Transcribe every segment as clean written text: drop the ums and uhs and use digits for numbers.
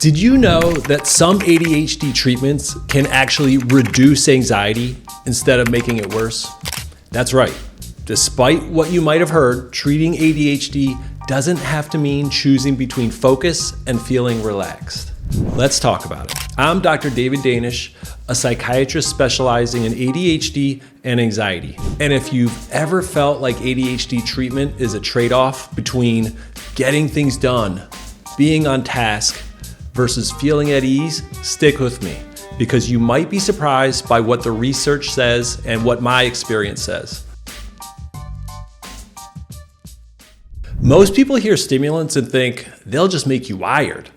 Did you know that some ADHD treatments can actually reduce anxiety instead of making it worse? That's right. Despite what you might have heard, treating ADHD doesn't have to mean choosing between focus and feeling relaxed. Let's talk about it. I'm Dr. David Danish, a psychiatrist specializing in ADHD and anxiety. And if you've ever felt like ADHD treatment is a trade-off between getting things done, being on task, versus feeling at ease, stick with me, because you might be surprised by what the research says and what my experience says. Most people hear stimulants and think they'll just make you wired.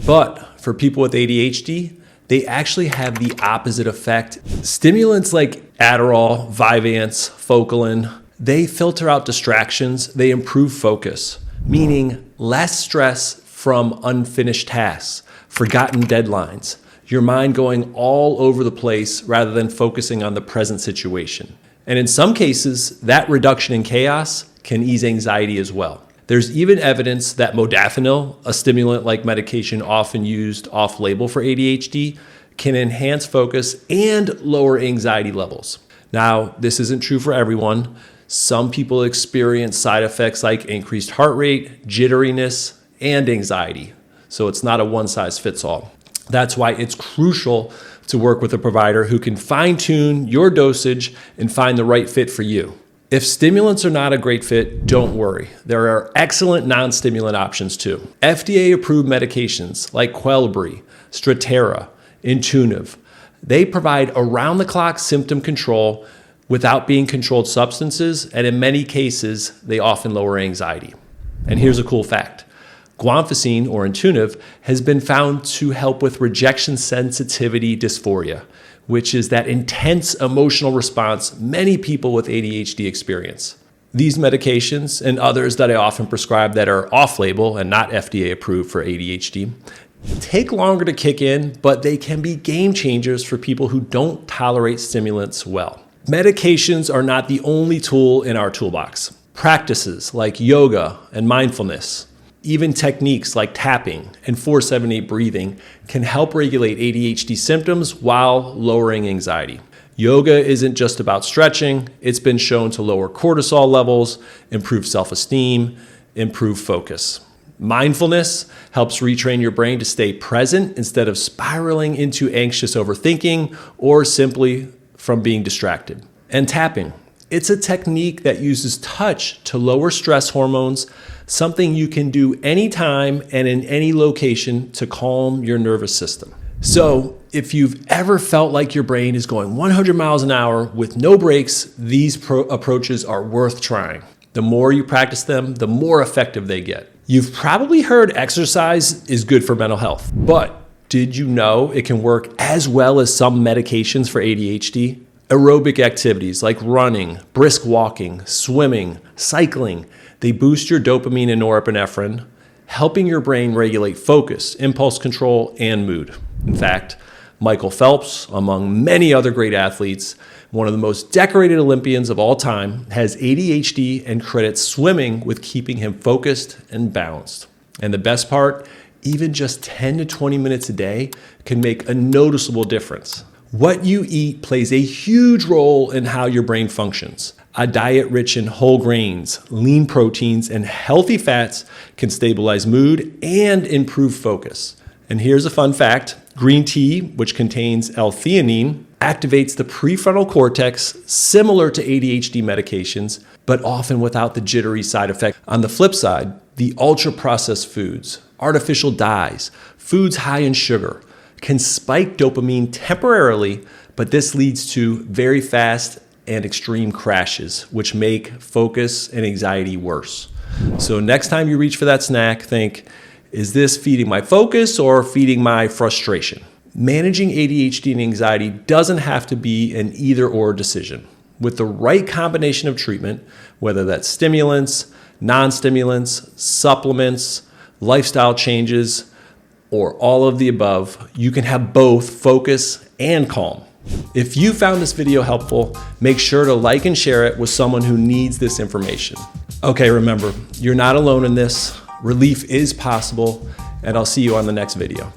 But for people with ADHD, they actually have the opposite effect. Stimulants like Adderall, Vyvanse, Focalin, they filter out distractions, they improve focus, meaning less stress from unfinished tasks, forgotten deadlines, your mind going all over the place rather than focusing on the present situation. And in some cases, that reduction in chaos can ease anxiety as well. There's even evidence that modafinil, a stimulant-like medication often used off-label for ADHD, can enhance focus and lower anxiety levels. Now, this isn't true for everyone. Some people experience side effects like increased heart rate, jitteriness, and anxiety. So it's not a one-size-fits-all. That's why it's crucial to work with a provider who can fine-tune your dosage and find the right fit for you. If stimulants are not a great fit, don't worry. There are excellent non-stimulant options too. FDA-approved medications like Qelbree, Strattera, Intuniv, they provide around-the-clock symptom control without being controlled substances, and in many cases, they often lower anxiety. And here's a cool fact. Guanfacine, or Intuniv, has been found to help with rejection sensitivity dysphoria, which is that intense emotional response many people with ADHD experience. These medications and others that I often prescribe that are off-label and not FDA approved for ADHD take longer to kick in, but they can be game changers for people who don't tolerate stimulants well. Medications are not the only tool in our toolbox. Practices like yoga and mindfulness, even techniques like tapping and 4-7-8 breathing can help regulate ADHD symptoms while lowering anxiety. Yoga isn't just about stretching. It's been shown to lower cortisol levels, improve self-esteem, improve focus. Mindfulness helps retrain your brain to stay present instead of spiraling into anxious overthinking or simply from being distracted. And tapping. It's a technique that uses touch to lower stress hormones, something you can do anytime and in any location to calm your nervous system. So if you've ever felt like your brain is going 100 miles an hour with no breaks, these approaches are worth trying. The more you practice them, the more effective they get. You've probably heard exercise is good for mental health, but did you know it can work as well as some medications for ADHD? Aerobic activities like running, brisk walking, swimming, cycling, they boost your dopamine and norepinephrine, helping your brain regulate focus, impulse control, and mood. In fact, Michael Phelps, among many other great athletes, one of the most decorated Olympians of all time, has ADHD and credits swimming with keeping him focused and balanced. And the best part, even just 10 to 20 minutes a day can make a noticeable difference. What you eat plays a huge role in how your brain functions. A diet rich in whole grains, lean proteins, and healthy fats can stabilize mood and improve focus. And here's a fun fact. Green tea, which contains L-theanine, activates the prefrontal cortex similar to ADHD medications, but often without the jittery side effect. On the flip side, the ultra-processed foods, artificial dyes, foods high in sugar, can spike dopamine temporarily, but this leads to very fast and extreme crashes, which make focus and anxiety worse. So next time you reach for that snack, think, is this feeding my focus or feeding my frustration? Managing ADHD and anxiety doesn't have to be an either-or decision. With the right combination of treatment, whether that's stimulants, non-stimulants, supplements, lifestyle changes, or all of the above, you can have both focus and calm. If you found this video helpful, make sure to like and share it with someone who needs this information. Okay, remember, you're not alone in this. Relief is possible, and I'll see you on the next video.